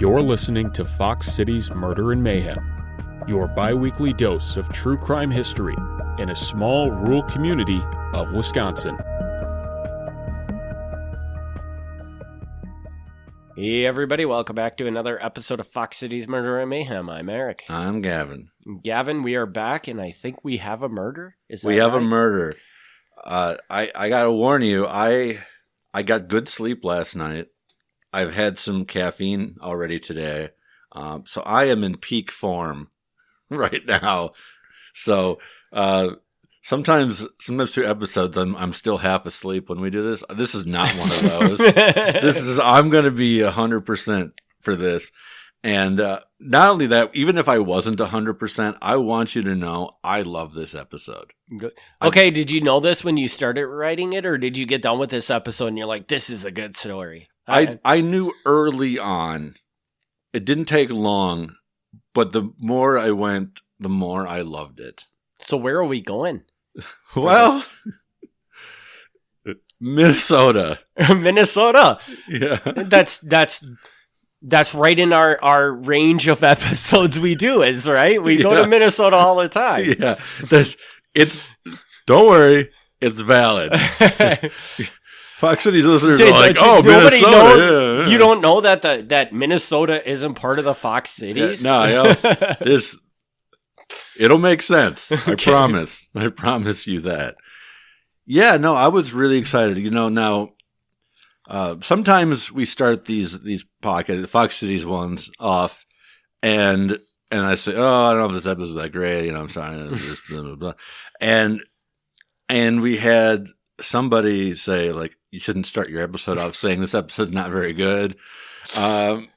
You're listening to Fox City's Murder and Mayhem, your bi-weekly dose of true crime history in a small rural community of Wisconsin. Hey everybody, welcome back to another episode of Fox City's Murder and Mayhem. I'm Eric. I'm Gavin. Gavin, we are back, and I think we have a murder. Is that We have right? a murder. I gotta warn you, I got good sleep last night. I've had some caffeine already today, so I am in peak form right now. So sometimes through episodes, I'm still half asleep when we do this. This is not one of those. I'm going to be 100% for this. And not only that, even if I wasn't 100%, I want you to know I love this episode. Good. Okay, did you know this when you started writing it, or did you get done with this episode and you're like, this is a good story? I knew early on. It didn't take long, but the more I went, the more I loved it. So where are we going? Well, Minnesota. Minnesota. Yeah. That's right in our range of episodes we do, is right? We go to Minnesota all the time. Yeah. Don't worry, it's valid. Fox City's listeners are like, oh, nobody Minnesota. knows. Yeah. You don't know that Minnesota isn't part of the Fox Cities? Yeah, no, it'll make sense. I promise. I promise you that. Yeah, no, I was really excited. You know, now sometimes we start these podcasts, the Fox Cities ones, off, and I say, oh, I don't know if this episode's that great. You know, I'm sorry, just blah blah blah, and we had somebody say, like, you shouldn't start your episode off saying this episode's not very good. And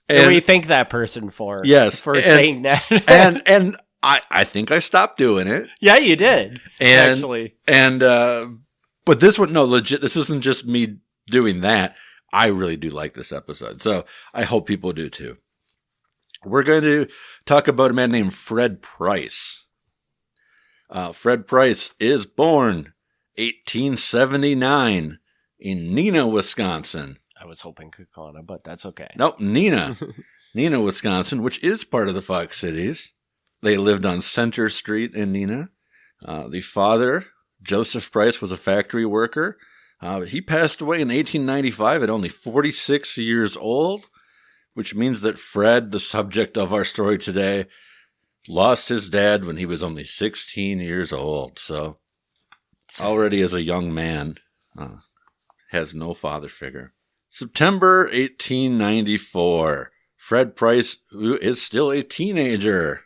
we thank that person for saying that. and I think I stopped doing it. Yeah, you did. Actually. And but this one, no, legit, this isn't just me doing that. I really do like this episode. So I hope people do too. We're going to talk about a man named Fred Price. Fred Price is born 1879 in Neenah, Wisconsin. I was hoping Kaukauna, but that's okay. Nope, Neenah, Wisconsin, which is part of the Fox Cities. They lived on Center Street in Neenah. The father, Joseph Price, was a factory worker. He passed away in 1895 at only 46 years old, which means that Fred, the subject of our story today, lost his dad when he was only 16 years old. So already as a young man, has no father figure. September 1894, Fred Price, who is still a teenager,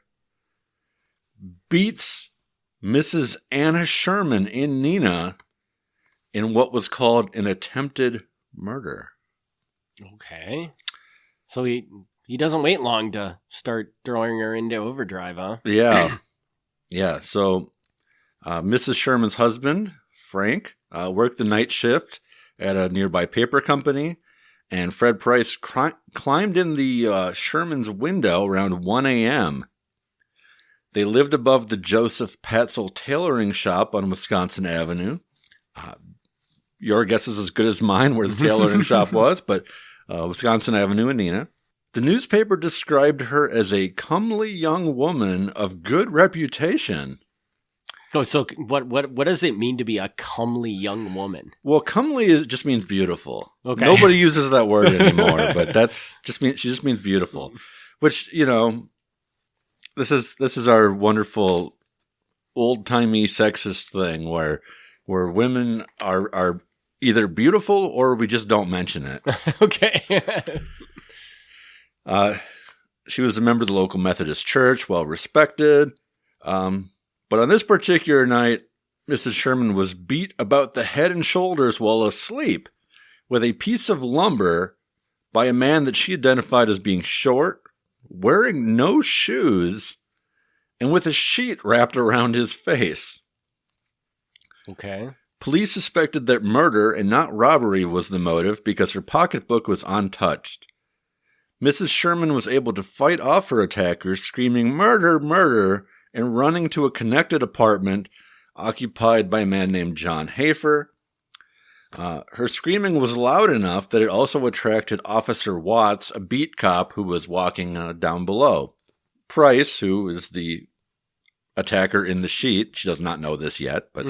beats Mrs. Anna Sherman in Neenah in what was called an attempted murder. Okay. So he doesn't wait long to start throwing her into overdrive, huh? Yeah. Yeah. So Mrs. Sherman's husband, Frank, worked the night shift at a nearby paper company, and Fred Price climbed in the Sherman's window around 1 a.m. They lived above the Joseph Patzel tailoring shop on Wisconsin Avenue. Your guess is as good as mine where the tailoring shop was, but Wisconsin Avenue in Neenah. The newspaper described her as a comely young woman of good reputation. So what does it mean to be a comely young woman? Well, comely just means beautiful. Okay. Nobody uses that word anymore, but she just means beautiful. Which, you know, this is our wonderful old-timey sexist thing where women are either beautiful or we just don't mention it. Okay. She was a member of the local Methodist church, well respected. But on this particular night, Mrs. Sherman was beat about the head and shoulders while asleep with a piece of lumber by a man that she identified as being short, wearing no shoes, and with a sheet wrapped around his face. Okay. Police suspected that murder and not robbery was the motive because her pocketbook was untouched. Mrs. Sherman was able to fight off her attackers, screaming, "Murder, murder!" and running to a connected apartment occupied by a man named John Hafer. Her screaming was loud enough that it also attracted Officer Watts, a beat cop who was walking down below. Price, who is the attacker in the sheet, she does not know this yet, but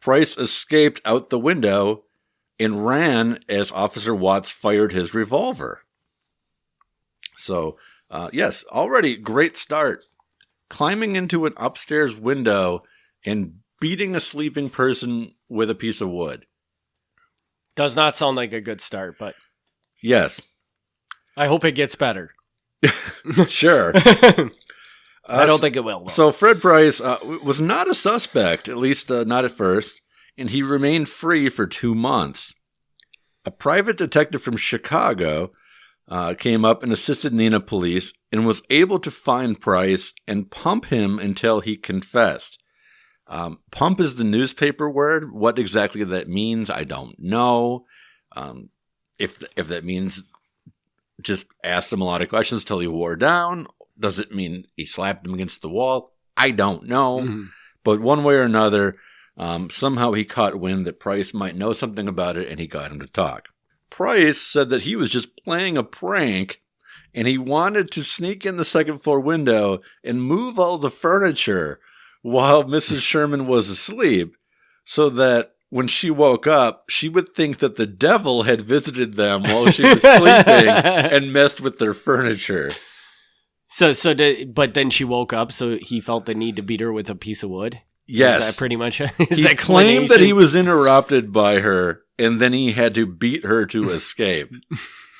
Price escaped out the window and ran as Officer Watts fired his revolver. So, yes, already great start. Climbing into an upstairs window and beating a sleeping person with a piece of wood. Does not sound like a good start, but Yes. I hope it gets better. Sure. I don't think it will, though. So Fred Price was not a suspect, at least not at first, and he remained free for 2 months. A private detective from Chicago came up and assisted Nina police and was able to find Price and pump him until he confessed. Pump is the newspaper word. What exactly that means, I don't know. If that means just asked him a lot of questions till he wore down. Does it mean he slapped him against the wall? I don't know. Mm-hmm. But one way or another, somehow he caught wind that Price might know something about it, and he got him to talk. Price said that he was just playing a prank, and he wanted to sneak in the second floor window and move all the furniture while Mrs. Sherman was asleep, so that when she woke up, she would think that the devil had visited them while she was sleeping and messed with their furniture. But then she woke up, so he felt the need to beat her with a piece of wood? Yes. Is that pretty much his He claimed that he was interrupted by her, and then he had to beat her to escape.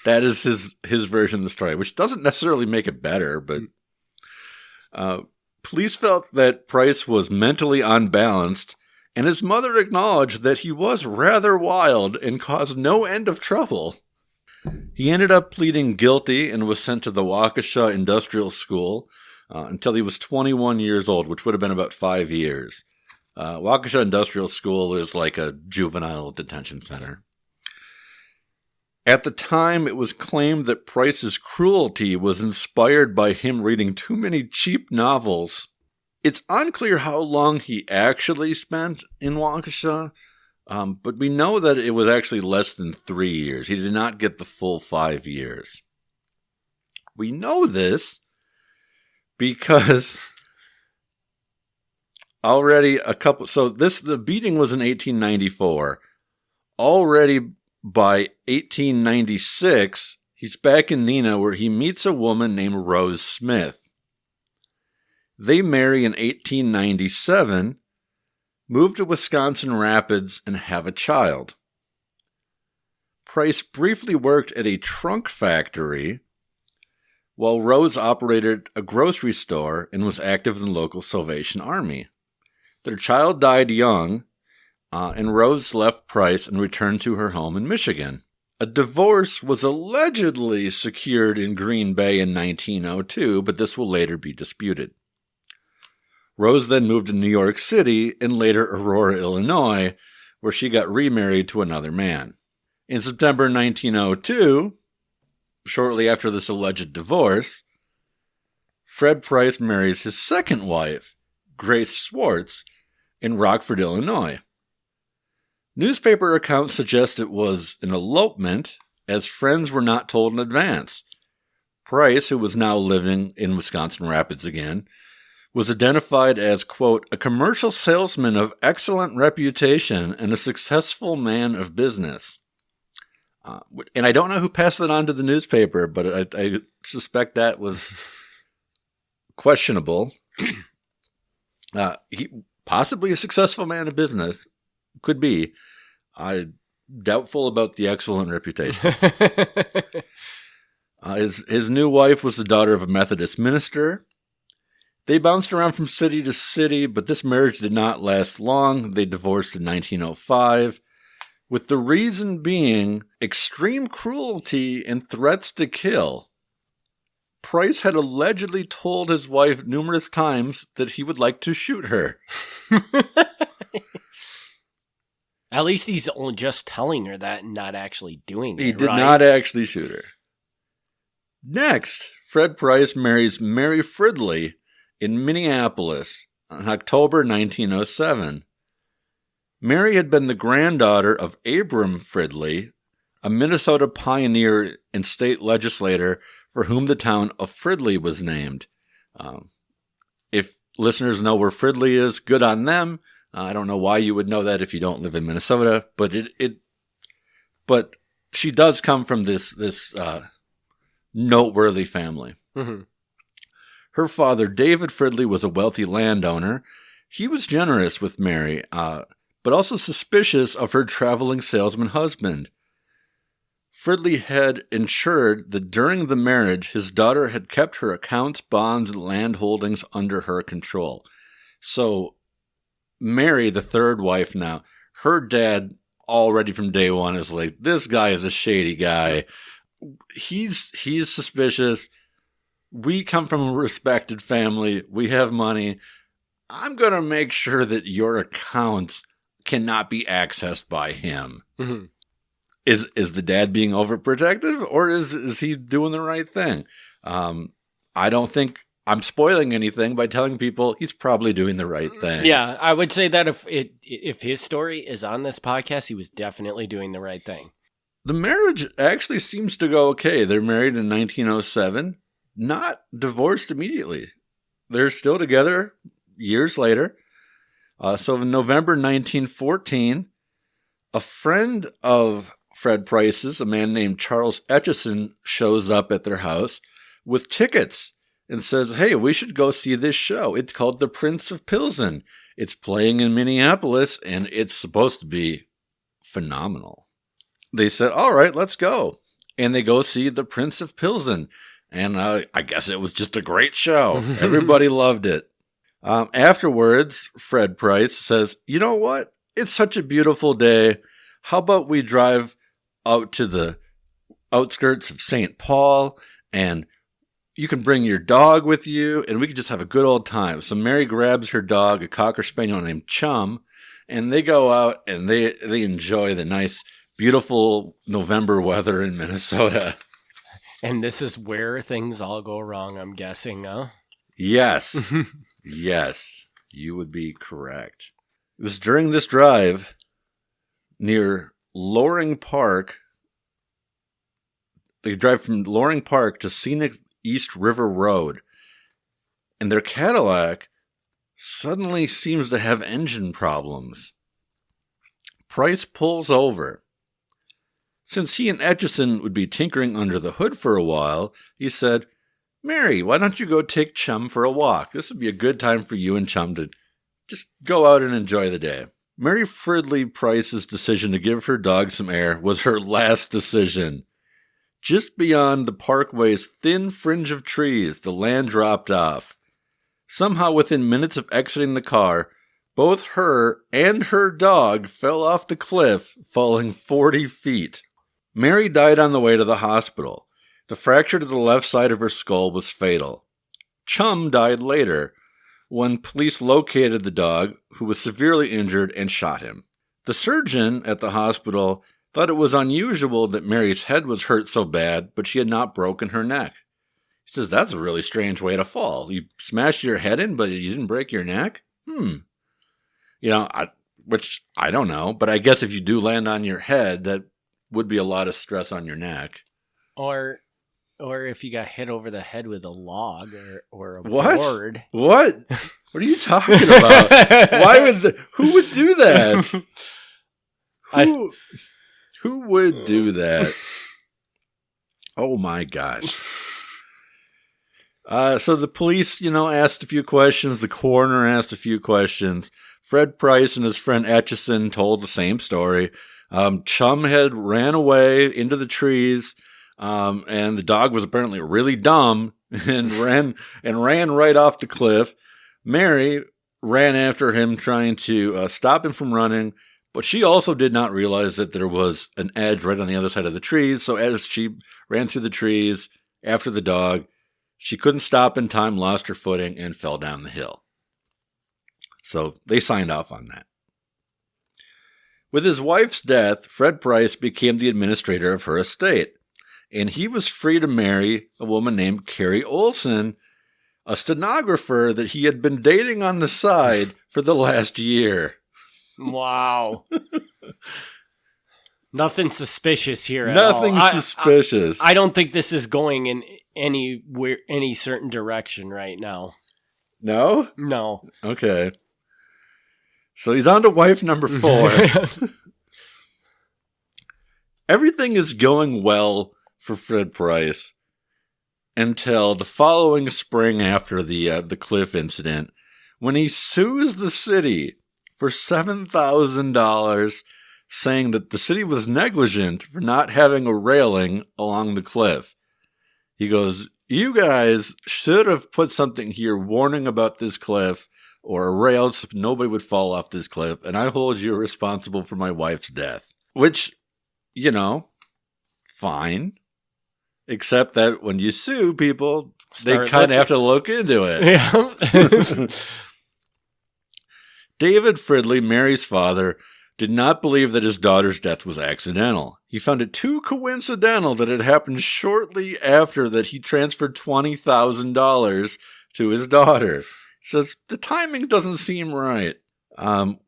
That is his version of the story, which doesn't necessarily make it better, but police felt that Price was mentally unbalanced, and his mother acknowledged that he was rather wild and caused no end of trouble. He ended up pleading guilty and was sent to the Waukesha Industrial School until he was 21 years old, which would have been about 5 years. Waukesha Industrial School is like a juvenile detention center. At the time, it was claimed that Price's cruelty was inspired by him reading too many cheap novels. It's unclear how long he actually spent in Waukesha, but we know that it was actually less than 3 years. He did not get the full 5 years. We know this because already the beating was in 1894. Already by 1896, he's back in Neenah where he meets a woman named Rose Smith. They marry in 1897, move to Wisconsin Rapids, and have a child. Price briefly worked at a trunk factory, while Rose operated a grocery store and was active in the local Salvation Army. Their child died young, and Rose left Price and returned to her home in Michigan. A divorce was allegedly secured in Green Bay in 1902, but this will later be disputed. Rose then moved to New York City and later Aurora, Illinois, where she got remarried to another man. In September 1902, shortly after this alleged divorce, Fred Price marries his second wife, Grace Swartz, in Rockford, Illinois. Newspaper accounts suggest it was an elopement, as friends were not told in advance. Price, who was now living in Wisconsin Rapids again, was identified as, quote, a commercial salesman of excellent reputation and a successful man of business. And I don't know who passed it on to the newspaper, but I suspect that was questionable. He possibly a successful man of business. Could be. I'm doubtful about the excellent reputation. His new wife was the daughter of a Methodist minister. They bounced around from city to city, but this marriage did not last long. They divorced in 1905, with the reason being extreme cruelty and threats to kill. Price had allegedly told his wife numerous times that he would like to shoot her. At least he's only just telling her that and not actually doing it. He did not actually shoot her. Next, Fred Price marries Mary Fridley in Minneapolis in October 1907. Mary had been the granddaughter of Abram Fridley, a Minnesota pioneer and state legislator for whom the town of Fridley was named. If listeners know where Fridley is, good on them. I don't know why you would know that if you don't live in Minnesota, but she does come from this noteworthy family. Mm-hmm. Her father, David Fridley, was a wealthy landowner. He was generous with Mary, but also suspicious of her traveling salesman husband. Fridley had ensured that during the marriage, his daughter had kept her accounts, bonds, and land holdings under her control. So, Mary, the third wife now, her dad already from day one is like, this guy is a shady guy. He's suspicious. We come from a respected family. We have money. I'm going to make sure that your accounts cannot be accessed by him. Mm-hmm. Is the dad being overprotective, or is he doing the right thing? I don't think I'm spoiling anything by telling people he's probably doing the right thing. Yeah, I would say that if his story is on this podcast, he was definitely doing the right thing. The marriage actually seems to go okay. They're married in 1907, not divorced immediately. They're still together years later. So in November 1914, a friend of Fred Price's, a man named Charles Etchison, shows up at their house with tickets and says, hey, we should go see this show. It's called The Prince of Pilsen. It's playing in Minneapolis, and it's supposed to be phenomenal. They said, all right, let's go. And they go see The Prince of Pilsen. And I guess it was just a great show. Everybody loved it. Afterwards, Fred Price says, you know what? It's such a beautiful day. How about we drive out to the outskirts of St. Paul, and you can bring your dog with you, and we can just have a good old time. So Mary grabs her dog, a Cocker Spaniel named Chum, and they go out and they enjoy the nice, beautiful November weather in Minnesota. And this is where things all go wrong, I'm guessing, huh? Yes. Yes, you would be correct. It was during this drive near Loring Park. They drive from Loring Park to scenic East River Road, and their Cadillac suddenly seems to have engine problems. Price pulls over. Since he and Etchison would be tinkering under the hood for a while, he said, Mary, why don't you go take Chum for a walk? This would be a good time for you and Chum to just go out and enjoy the day. Mary Fridley Price's decision to give her dog some air was her last decision. Just beyond the parkway's thin fringe of trees, the land dropped off. Somehow within minutes of exiting the car, both her and her dog fell off the cliff, falling 40 feet. Mary died on the way to the hospital. The fracture to the left side of her skull was fatal. Chum died later, when police located the dog, who was severely injured, and shot him. The surgeon at the hospital thought it was unusual that Mary's head was hurt so bad, but she had not broken her neck. He says, that's a really strange way to fall. You smashed your head in, but you didn't break your neck? Which I don't know, but I guess if you do land on your head, that would be a lot of stress on your neck. Or if you got hit over the head with a log or a what? board. What? What are you talking about? Why would who would do that? Who would do that? Oh my gosh. So the police, asked a few questions. The coroner asked a few questions. Fred Price and his friend Etchison told the same story. Chum had ran away into the trees. And the dog was apparently really dumb and ran right off the cliff. Mary ran after him, trying to stop him from running, but she also did not realize that there was an edge right on the other side of the trees. So as she ran through the trees after the dog, she couldn't stop in time, lost her footing, and fell down the hill. So they signed off on that. With his wife's death, Fred Price became the administrator of her estate. And he was free to marry a woman named Carrie Olson, a stenographer that he had been dating on the side for the last year. Wow. Nothing suspicious here at Nothing all. suspicious. I don't think this is going in any certain direction right now. No? No. Okay. So he's on to wife number 4. Everything is going well for Fred Price until the following spring after the cliff incident, when he sues the city for $7,000, saying that the city was negligent for not having a railing along the cliff. He goes, you guys should have put something here warning about this cliff or a rail so nobody would fall off this cliff, and I hold you responsible for my wife's death. Which, you know, fine. Except that when you sue people, they kind of have to look into it. Yeah. David Fridley, Mary's father, did not believe that his daughter's death was accidental. He found it too coincidental that it happened shortly after that he transferred $20,000 to his daughter. He says, the timing doesn't seem right.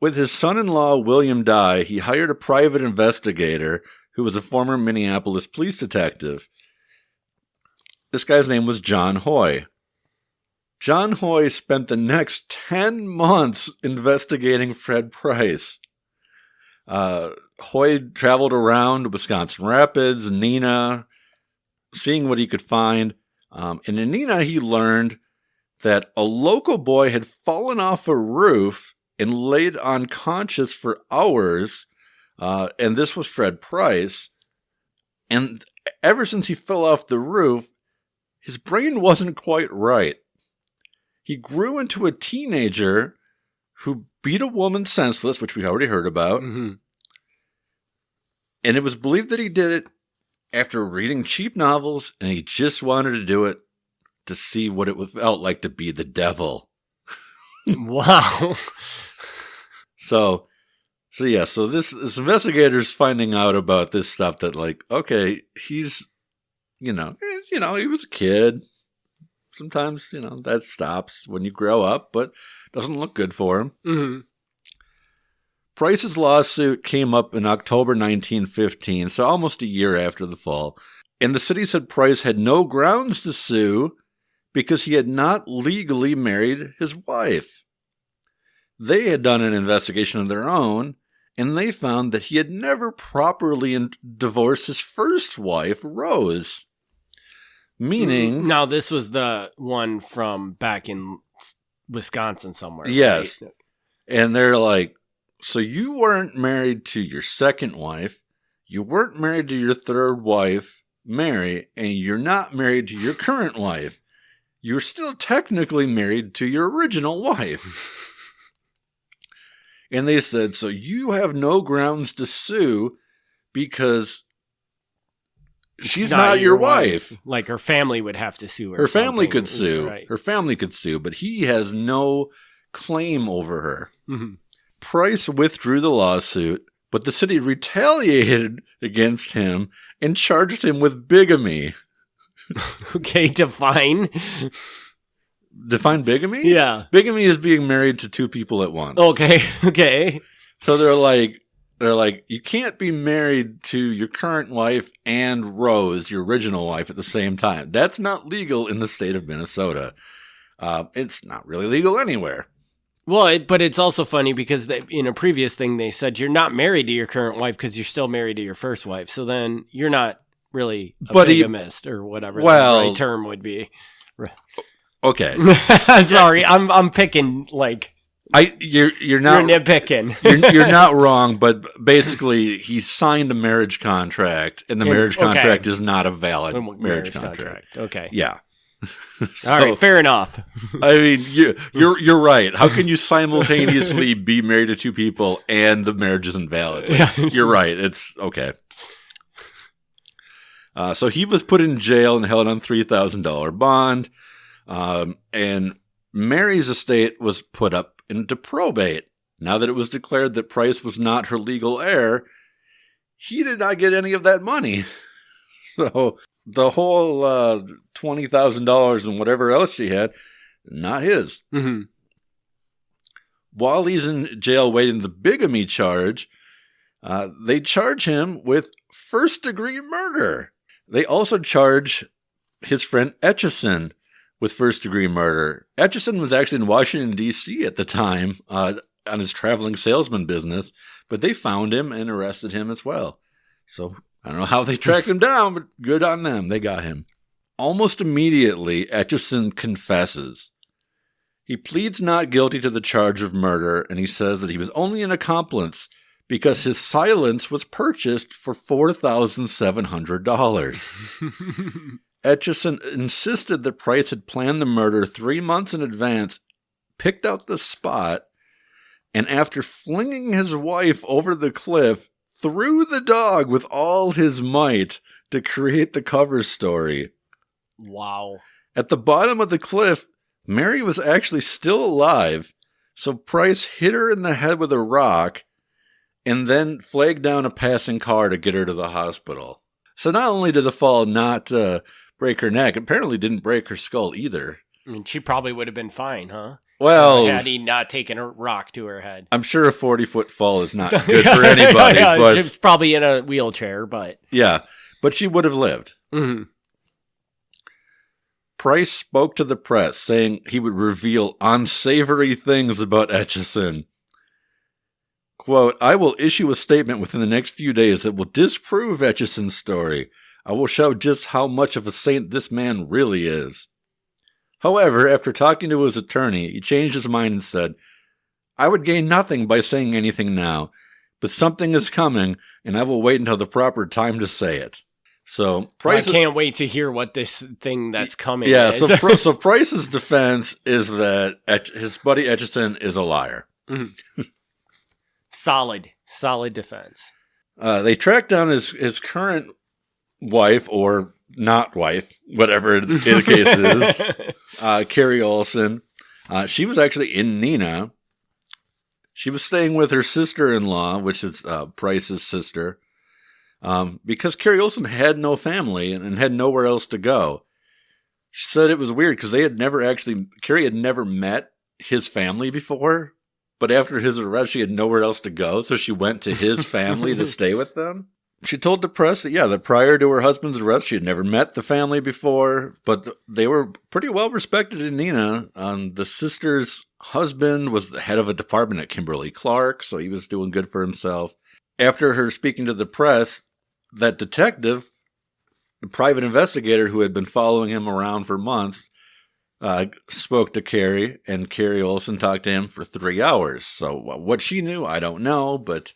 With his son-in-law, William Dye, he hired a private investigator who was a former Minneapolis police detective. This guy's name was John Hoy. John Hoy spent the next 10 months investigating Fred Price. Hoy traveled around Wisconsin Rapids, Neenah, seeing what he could find. And in Neenah, he learned that a local boy had fallen off a roof and laid unconscious for hours. And this was Fred Price. And ever since he fell off the roof, his brain wasn't quite right. He grew into a teenager who beat a woman senseless, which we already heard about. Mm-hmm. And it was believed that he did it after reading cheap novels, and he just wanted to do it to see what it felt like to be the devil. Wow. So this investigator's finding out about this stuff that, like, okay, he's, he was a kid. Sometimes, that stops when you grow up, but doesn't look good for him. Mm-hmm. Price's lawsuit came up in October 1915, so almost a year after the fall. And the city said Price had no grounds to sue because he had not legally married his wife. They had done an investigation of their own, and they found that he had never properly divorced his first wife, Rose. Meaning... Now, this was the one from back in Wisconsin somewhere. Yes. Right? And they're like, so you weren't married to your second wife, you weren't married to your third wife, Mary, and you're not married to your current wife. You're still technically married to your original wife. And they said, so you have no grounds to sue because she's not your wife. Like her family would have to sue her. Her family could sue. Right. Her family could sue, but he has no claim over her. Mm-hmm. Price withdrew the lawsuit, but the city retaliated against him and charged him with bigamy. Okay, define. Define bigamy? Yeah. Bigamy is being married to two people at once. Okay. So they're like, you can't be married to your current wife and Rose, your original wife, at the same time. That's not legal in the state of Minnesota. It's not really legal anywhere. Well, but it's also funny because in a previous thing they said you're not married to your current wife because you're still married to your first wife. So then you're not really a bigamist or whatever the right term would be. Okay. Sorry, I'm picking like. You're not. You're nitpicking. you're not wrong, but basically he signed a marriage contract, and the marriage contract is not a valid marriage contract. Okay. Yeah. So, all right, fair enough. I mean, you're right. How can you simultaneously be married to two people and the marriage isn't valid? You're right. It's okay. So he was put in jail and held on $3,000 bond, and Mary's estate was put up into probate. Now that it was declared that Price was not her legal heir, he did not get any of that money. So the whole $20,000 and whatever else she had, not his. Mm-hmm. while he's in jail waiting the bigamy charge, they charge him with first-degree murder. They also charge his friend Etchison with first-degree murder. Etchison was actually in Washington, D.C. at the time on his traveling salesman business, but they found him and arrested him as well. So I don't know how they tracked him down, but good on them. They got him. Almost immediately, Etchison confesses. He pleads not guilty to the charge of murder, and he says that he was only an accomplice because his silence was purchased for $4,700. Etchison insisted that Price had planned the murder 3 months in advance, picked out the spot, and after flinging his wife over the cliff, threw the dog with all his might to create the cover story. Wow. At the bottom of the cliff, Mary was actually still alive, so Price hit her in the head with a rock and then flagged down a passing car to get her to the hospital. So not only did the fall not break her neck, apparently didn't break her skull either. I mean, she probably would have been fine, huh? Well, had he not taken a rock to her head. I'm sure a 40-foot fall is not good for anybody. Yeah, but she's probably in a wheelchair, but... Yeah, but she would have lived. Mm-hmm. Price spoke to the press, saying he would reveal unsavory things about Etchison. Quote, I will issue a statement within the next few days that will disprove Etchison's story. I will show just how much of a saint this man really is. However, after talking to his attorney, he changed his mind and said, I would gain nothing by saying anything now, but something is coming, and I will wait until the proper time to say it. So Price, I can't wait to hear what this thing that's coming is. So Price's defense is that his buddy Etchison is a liar. Mm-hmm. Solid defense. They tracked down his current wife, or not wife, whatever the case is, Carrie Olson. She was actually in Neenah. She was staying with her sister-in-law, which is Price's sister, because Carrie Olson had no family and had nowhere else to go. She said it was weird because Carrie had never met his family before, but after his arrest, she had nowhere else to go, so she went to his family to stay with them. She told the press that prior to her husband's arrest, she had never met the family before, but they were pretty well respected in Neenah. The sister's husband was the head of a department at Kimberly-Clark, so he was doing good for himself. After her speaking to the press, that detective, the private investigator who had been following him around for months, spoke to Carrie, and Carrie Olson talked to him for 3 hours. So what she knew, I don't know, but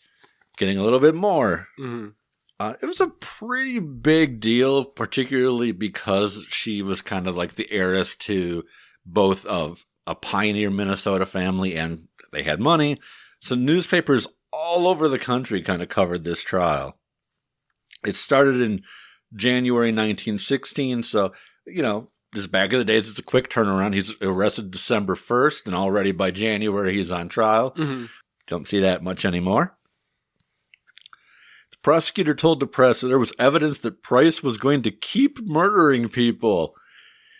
getting a little bit more. Mm-hmm. It was a pretty big deal, particularly because she was kind of like the heiress to both of a pioneer Minnesota family, and they had money. So newspapers all over the country kind of covered this trial. It started in January 1916, so, just back in the days, it's a quick turnaround. He's arrested December 1st, and already by January, he's on trial. Mm-hmm. Don't see that much anymore. The prosecutor told the press that there was evidence that Price was going to keep murdering people.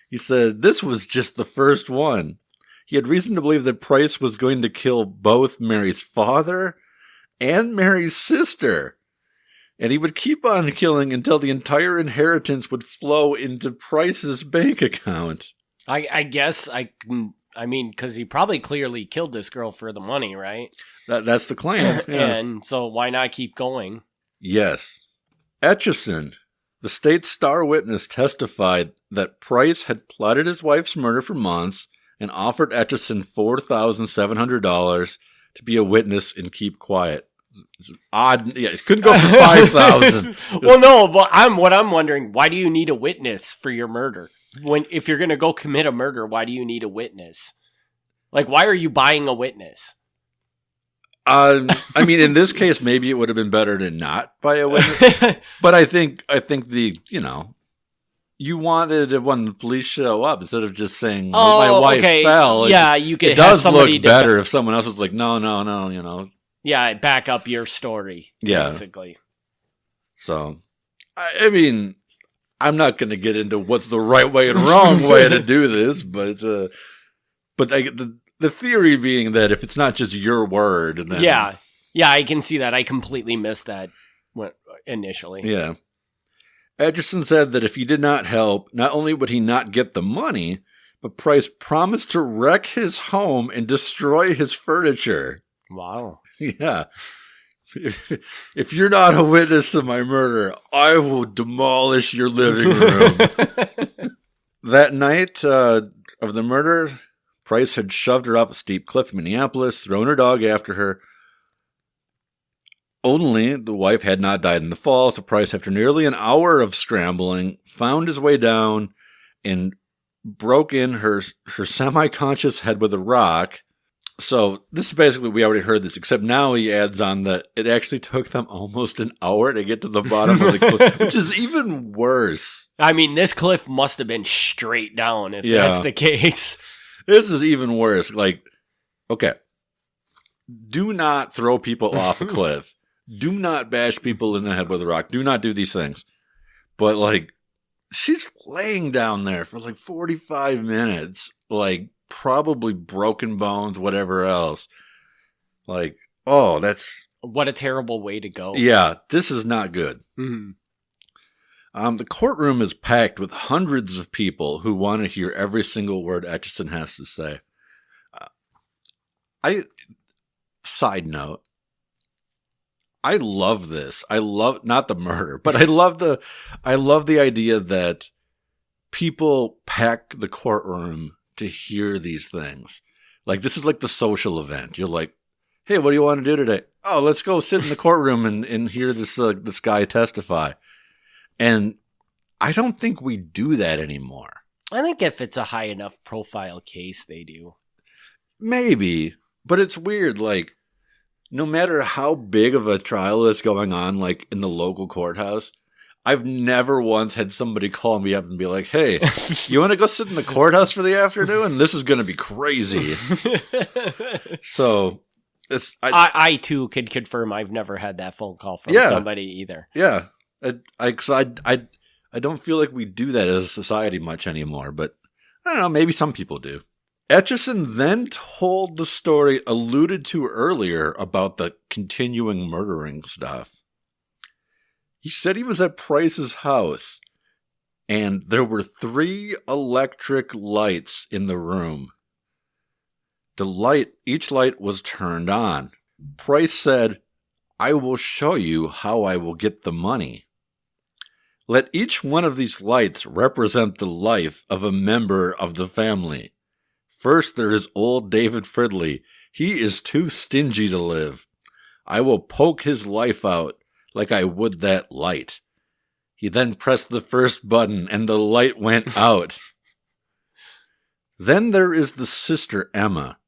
He said this was just the first one. He had reason to believe that Price was going to kill both Mary's father and Mary's sister. And he would keep on killing until the entire inheritance would flow into Price's bank account. I guess because he probably clearly killed this girl for the money, right? That's the claim. Yeah. And so why not keep going? Yes. Etchison, the state's star witness, testified that Price had plotted his wife's murder for months and offered Etchison $4,700 to be a witness and keep quiet. It's odd. Yeah, it couldn't go for $5,000. Well, no, but what I'm wondering, why do you need a witness for your murder? If you're going to go commit a murder, why do you need a witness? Like, why are you buying a witness? In this case, maybe it would have been better to not buy a witness. But I think you wanted it when the police show up instead of just saying, my wife fell. Yeah, you could. It does look better if someone else was like, no. Yeah, back up your story. Yeah. Basically. So, I'm not going to get into what's the right way and wrong way to do this, but The theory being that if it's not just your word, then yeah, I can see that. I completely missed that initially. Yeah. Edgerton said that if he did not help, not only would he not get the money, but Price promised to wreck his home and destroy his furniture. Wow. Yeah. If you're not a witness to my murder, I will demolish your living room. That night of the murder, Price had shoved her off a steep cliff in Minneapolis, thrown her dog after her. Only the wife had not died in the fall, so Price, after nearly an hour of scrambling, found his way down and broke in her semi-conscious head with a rock. So this is basically, we already heard this, except now he adds on that it actually took them almost an hour to get to the bottom of the cliff, which is even worse. I mean, this cliff must have been straight down if that's the case. This is even worse. Like, okay, do not throw people off a cliff. Do not bash people in the head with a rock. Do not do these things. But, like, she's laying down there for, like, 45 minutes, like, probably broken bones, whatever else. Like, oh, that's... What a terrible way to go. Yeah, this is not good. Mm-hmm. The courtroom is packed with hundreds of people who want to hear every single word Etchison has to say. Side note, I love this. I love not the murder, but I love the idea that people pack the courtroom to hear these things. Like, this is like the social event. You're like, hey, what do you want to do today? Oh, let's go sit in the courtroom and hear this guy testify. And I don't think we do that anymore. I think if it's a high enough profile case, they do. Maybe, but it's weird. Like, no matter how big of a trial is going on, like in the local courthouse, I've never once had somebody call me up and be like, hey, you want to go sit in the courthouse for the afternoon? This is going to be crazy. So I too could confirm I've never had that phone call from somebody either. Yeah. I don't feel like we do that as a society much anymore, but I don't know, maybe some people do. Etchison then told the story alluded to earlier about the continuing murdering stuff. He said he was at Price's house, and there were 3 electric lights in the room. Each light was turned on. Price said, I will show you how I will get the money. Let each one of these lights represent the life of a member of the family. First, there is old David Fridley. He is too stingy to live. I will poke his life out like I would that light. He then pressed the first button and the light went out. Then there is the sister Emma.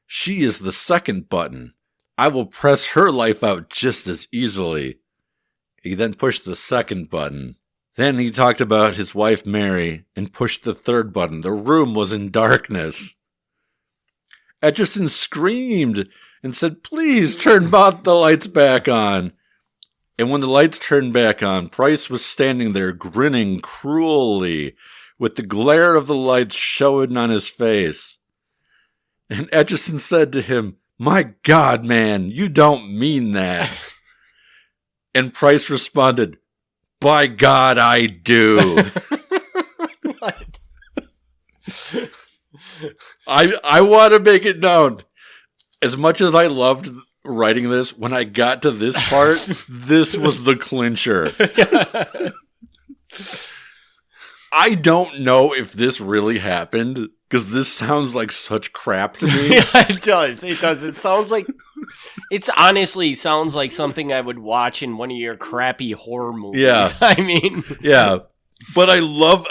She is the second button. I will press her life out just as easily. He then pushed the second button. Then he talked about his wife Mary and pushed the third button. The room was in darkness. Etchison screamed and said, please turn the lights back on. And when the lights turned back on, Price was standing there grinning cruelly with the glare of the lights showing on his face. And Etchison said to him, my God, man, you don't mean that. And Price responded, by God, I do. What? I want to make it known. As much as I loved writing this, when I got to this part, this was the clincher. I don't know if this really happened, because this sounds like such crap to me. Yeah, it does. It does. It sounds like... It honestly sounds like something I would watch in one of your crappy horror movies. Yeah. I mean... Yeah. But I love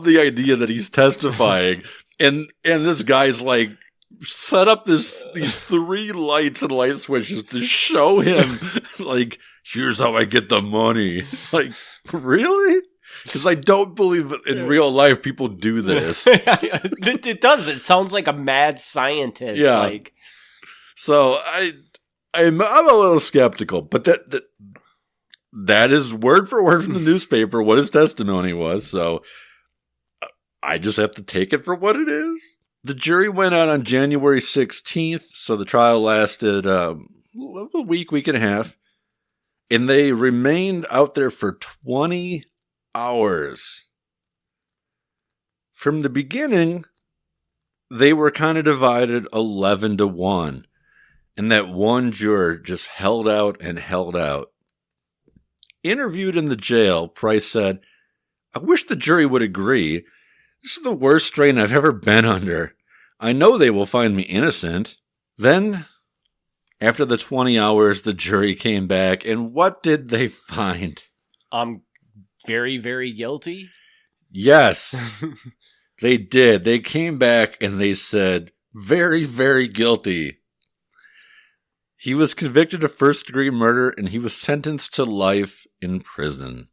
the idea that he's testifying, and this guy's like, set up these 3 lights and light switches to show him, like, here's how I get the money. Like, really? Because I don't believe in real life people do this. It does. It sounds like a mad scientist. Yeah. Like. So I'm a little skeptical, but that is word for word from the newspaper what his testimony was. So I just have to take it for what it is. The jury went out on January 16th, so the trial lasted a week and a half, and they remained out there for 20 hours. From the beginning, they were kind of divided 11-1, and that one juror just held out and held out. Interviewed in the jail, Price said, "I wish the jury would agree. This is the worst strain I've ever been under. I know they will find me innocent." Then, after the 20 hours, the jury came back, and what did they find? Very, very guilty? Yes, they did. They came back and they said, very, very guilty. He was convicted of first-degree murder, and he was sentenced to life in prison.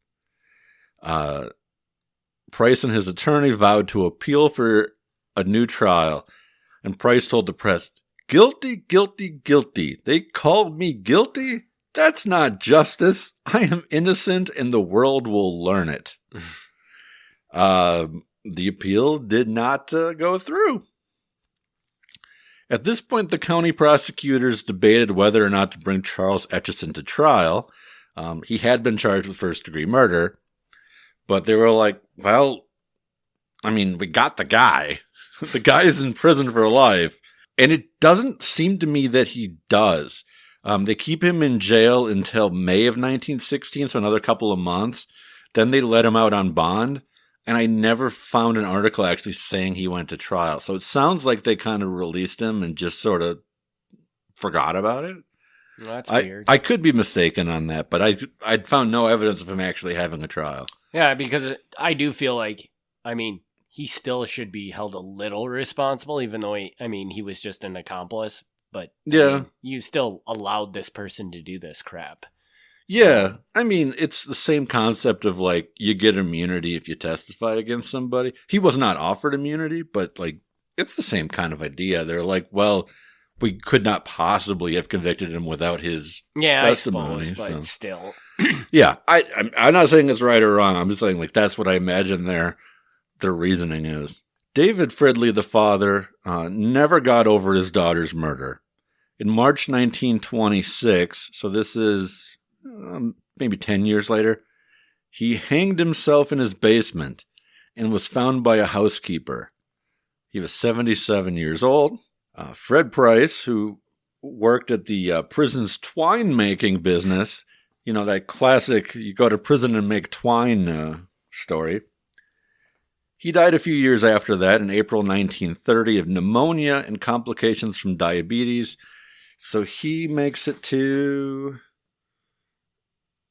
Price and his attorney vowed to appeal for a new trial, and Price told the press, "Guilty, guilty, guilty. They called me guilty? That's not justice. I am innocent, and the world will learn it." The appeal did not go through. At this point, the county prosecutors debated whether or not to bring Charles Etchison to trial. He had been charged with first-degree murder, but they were like, well, I mean, we got the guy. The guy is in prison for life. And it doesn't seem to me that he does. They keep him in jail until May of 1916, so another couple of months. Then they let him out on bond. And I never found an article actually saying he went to trial. So it sounds like they kind of released him and just sort of forgot about it. Well, that's weird. I could be mistaken on that, but I'd found no evidence of him actually having a trial. Yeah, because I do feel like, I mean, he still should be held a little responsible, even though he was just an accomplice. But yeah, I mean, you still allowed this person to do this crap. Yeah, I mean, it's the same concept of, like, you get immunity if you testify against somebody. He was not offered immunity, but, like, it's the same kind of idea. They're like, well, we could not possibly have convicted him without his testimony. I suppose, but still. Yeah, I'm not saying it's right or wrong. I'm just saying, like, that's what I imagine their reasoning is. David Fridley, the father, never got over his daughter's murder. In March 1926, so this is maybe 10 years later, he hanged himself in his basement and was found by a housekeeper. He was 77 years old. Fred Price, who worked at the prison's twine-making business, you know, that classic, you go to prison and make twine story. He died a few years after that, in April 1930, of pneumonia and complications from diabetes. So he makes it to,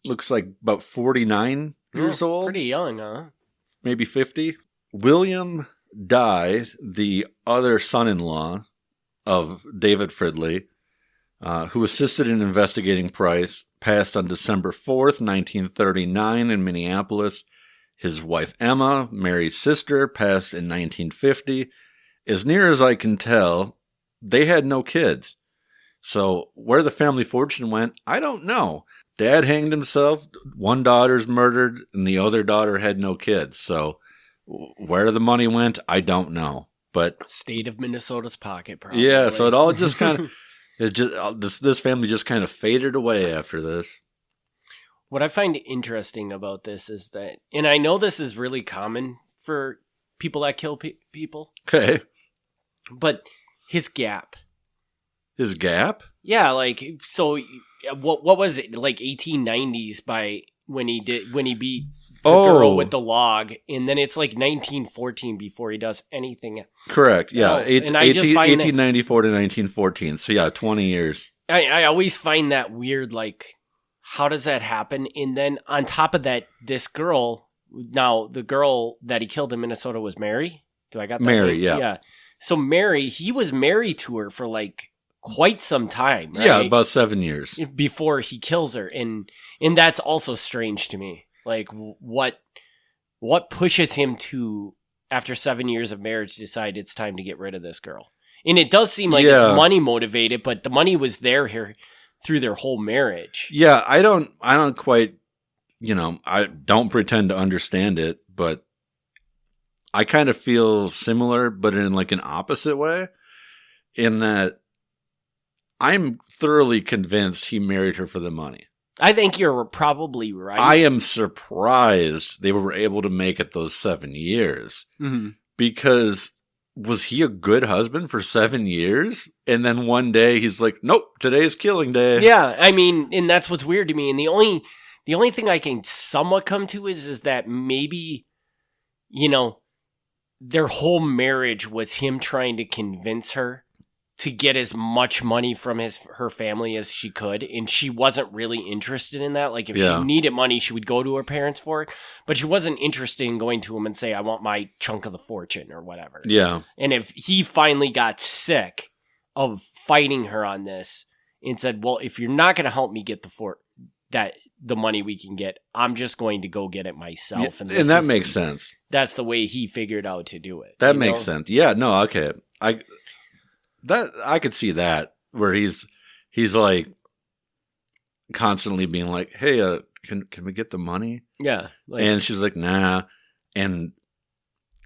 looks like about 49 years old. Pretty young, huh? Maybe 50. William Dye, the other son-in-law of David Fridley, who assisted in investigating Price, passed on December 4th, 1939 in Minneapolis. His wife Emma, Mary's sister, passed in 1950. As near as I can tell, they had no kids. So where the family fortune went, I don't know. Dad hanged himself, one daughter's murdered, and the other daughter had no kids. So where the money went, I don't know. But state of Minnesota's pocket, probably. Yeah, so it all just kind of, this family just kind of faded away after this. What I find interesting about this is that, and I know this is really common for people that kill people. Okay. But his gap. His gap? Yeah, like, so what was it, like 1890s by when he beat the girl with the log, and then it's like 1914 before he does anything. Correct, yeah. And I just find 1894 to 1914, so yeah, 20 years. I always find that weird, like, how does that happen? And then on top of that, this girl, now the girl that he killed in Minnesota was Mary? Do I got that Mary, name? yeah. Yeah. So Mary, he was married to her for like quite some time, right? Yeah, about 7 years. Before he kills her. And that's also strange to me. Like, what pushes him to, after 7 years of marriage, decide it's time to get rid of this girl? And it does seem like it's money motivated, but the money was there here through their whole marriage. Yeah, I don't quite, I don't pretend to understand it, but I kind of feel similar, but in like an opposite way, in that I'm thoroughly convinced he married her for the money. I think you're probably right. I am surprised they were able to make it those 7 years. Mm-hmm. Because was he a good husband for 7 years? And then one day he's like, nope, today's killing day. Yeah, I mean, and that's what's weird to me. And the only thing I can somewhat come to is that maybe, you know, their whole marriage was him trying to convince her to get as much money from her family as she could, and she wasn't really interested in that. Like, if she needed money, she would go to her parents for it, but she wasn't interested in going to him and say, I want my chunk of the fortune or whatever. Yeah. And if he finally got sick of fighting her on this and said, well, if you're not going to help me get the money we can get, I'm just going to go get it myself. And that makes sense. That's the way he figured out to do it. That makes sense. Yeah, no, okay. I could see that, where he's like constantly being like, hey, can we get the money? Yeah. And she's like, nah. And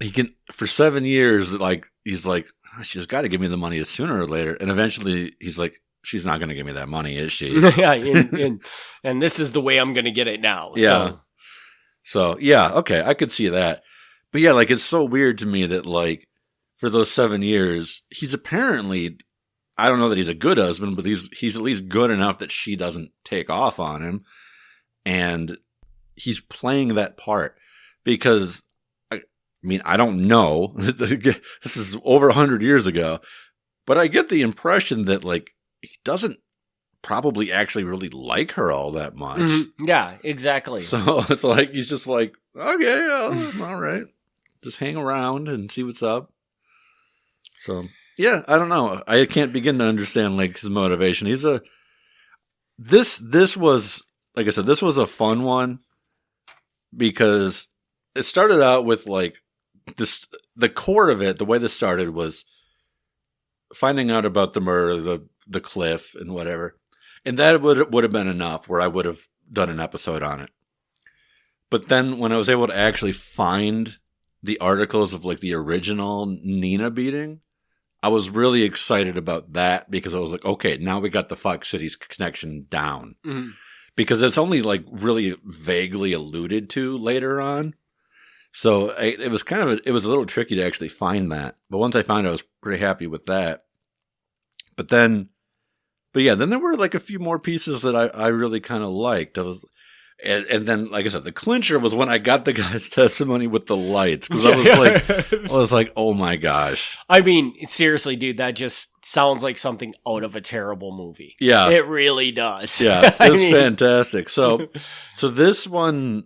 he can, for 7 years, like, he's like, she's got to give me the money sooner or later. And eventually he's like, she's not going to give me that money, is she? Yeah. And this is the way I'm going to get it now. Yeah. So, yeah, okay. I could see that. But yeah, like, it's so weird to me that, like, for those 7 years, he's apparently, I don't know that he's a good husband, but he's at least good enough that she doesn't take off on him. And he's playing that part because, I mean, I don't know. This is over 100 years ago. But I get the impression that, like, he doesn't probably actually really like her all that much. Mm-hmm. Yeah, exactly. So it's like, he's just like, okay, all right. Just hang around and see what's up. So, yeah, I don't know. I can't begin to understand, like, his motivation. This was, like I said, this was a fun one because it started out with, like, the core of it, the way this started was finding out about the murder, the cliff and whatever. And that would have been enough where I would have done an episode on it. But then when I was able to actually find the articles of, like, the original Nina beating, I was really excited about that because I was like, okay, now we got the Fox Cities connection down. Mm-hmm. Because it's only, like, really vaguely alluded to later on. So it was a little tricky to actually find that. But once I found it, I was pretty happy with that. But then there were, like, a few more pieces that I really kind of liked. And then, like I said, the clincher was when I got the guy's testimony with the lights. Because I was like, oh my gosh. I mean, seriously, dude, that just sounds like something out of a terrible movie. Yeah. It really does. Yeah, it was fantastic. So this one,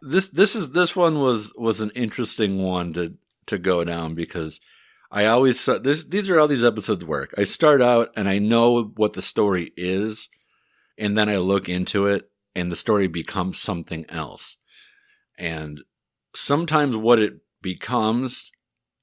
this one was an interesting one to go down because I always saw these are how these episodes work. I start out and I know what the story is. And then I look into it, and the story becomes something else. And sometimes what it becomes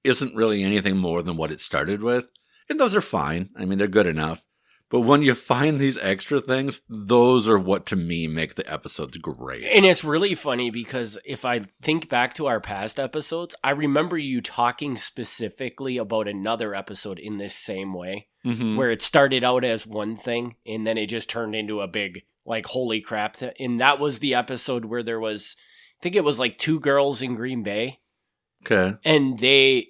isn't really anything more than what it started with. And those are fine. I mean, they're good enough. But when you find these extra things, those are what, to me, make the episodes great. And it's really funny because if I think back to our past episodes, I remember you talking specifically about another episode in this same way, mm-hmm. where it started out as one thing and then it just turned into a big, like, holy crap. And that was the episode where there was, I think it was like 2 girls in Green Bay. Okay. And they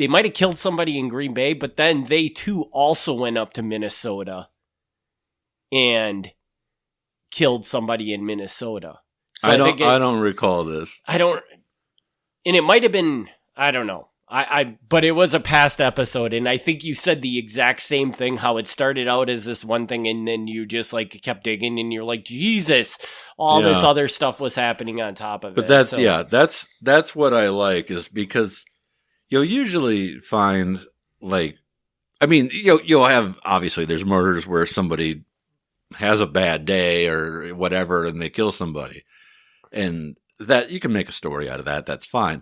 might have killed somebody in Green Bay, but then they too also went up to Minnesota and killed somebody in Minnesota. So I don't recall this. And it might have been, I don't know. But it was a past episode, and I think you said the exact same thing, how it started out as this one thing, and then you just, like, kept digging, and you're like, Jesus, all this other stuff was happening on top of it. But that's what I like, is because you'll usually find, like, I mean, you'll have, obviously, there's murders where somebody has a bad day or whatever, and they kill somebody. And that, you can make a story out of that, that's fine.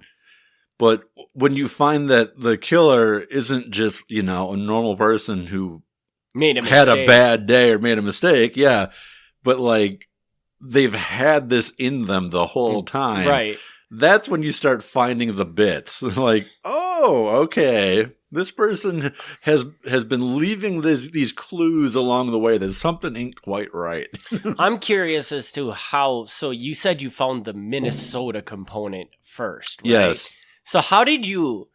But when you find that the killer isn't just, a normal person who had a bad day or made a mistake, yeah, but, like, they've had this in them the whole time. Right. that's when you start finding the bits. Like, oh, okay, this person has been leaving these clues along the way that something ain't quite right. I'm curious as to how. So you said you found the Minnesota component first, right? Yes. So how do you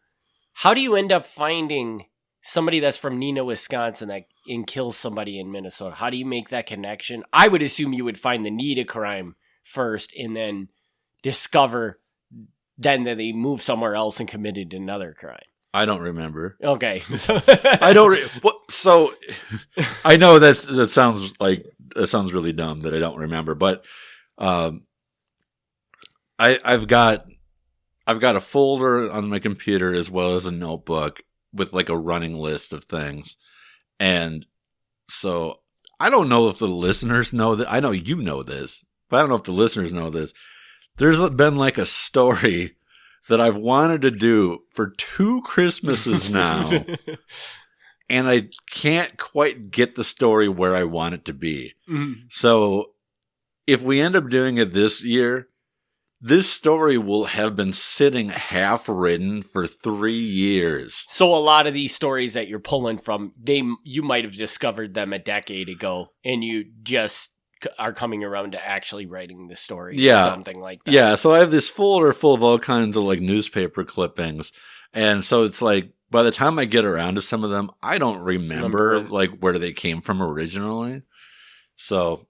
end up finding somebody that's from Neenah, Wisconsin and kills somebody in Minnesota? How do you make that connection? I would assume you would find the Neenah crime first and then discover then that they moved somewhere else and committed another crime. I don't remember. Okay. I don't. So I know that sounds really dumb that I don't remember, but I've got a folder on my computer as well as a notebook with like a running list of things, and so I don't know if the listeners know that. I know you know this, but I don't know if the listeners know this. There's been like a story that I've wanted to do for 2 Christmases now, and I can't quite get the story where I want it to be. Mm-hmm. So if we end up doing it this year, this story will have been sitting half written for 3 years. So a lot of these stories that you're pulling from, you might have discovered them a decade ago, and you just are coming around to actually writing the story or something like that. Yeah, so I have this folder full of all kinds of like newspaper clippings. And so it's like by the time I get around to some of them, I don't remember like where they came from originally. So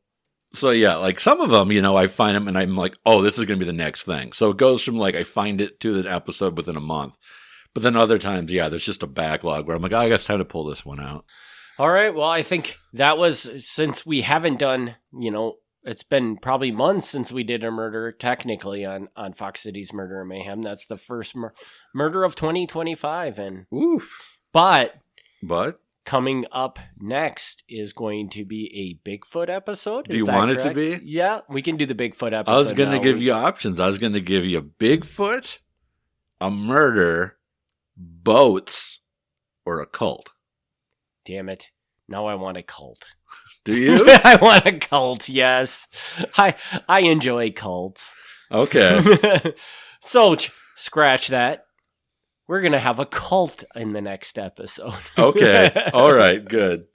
yeah, like some of them, I find them and I'm like, oh, this is going to be the next thing. So it goes from like I find it to the episode within a month. But then other times, there's just a backlog where I'm like, oh, I guess it's time to pull this one out. All right. Well, I think that was, since we haven't done, it's been probably months since we did a murder technically on Fox Cities Murder and Mayhem. That's the first murder of 2025. And But coming up next is going to be a Bigfoot episode. Do you want it to be? Yeah, we can do the Bigfoot episode. I was going to give you options. I was going to give you a Bigfoot, a murder, boats, or a cult. Damn it. Now I want a cult. Do you? I want a cult, yes. I enjoy cults. Okay. So, scratch that. We're going to have a cult in the next episode. Okay. All right, good.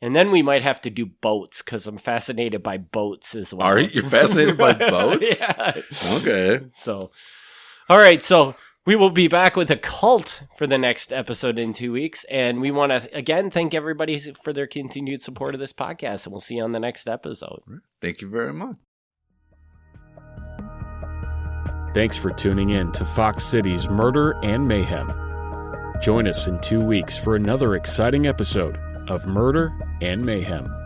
And then we might have to do boats, because I'm fascinated by boats as well. Are you? You're fascinated by boats? Yeah. Okay. So, all right, so we will be back with a cult for the next episode in 2 weeks. And we want to, again, thank everybody for their continued support of this podcast. And we'll see you on the next episode. Thank you very much. Thanks for tuning in to Fox Cities Murder and Mayhem. Join us in 2 weeks for another exciting episode of Murder and Mayhem.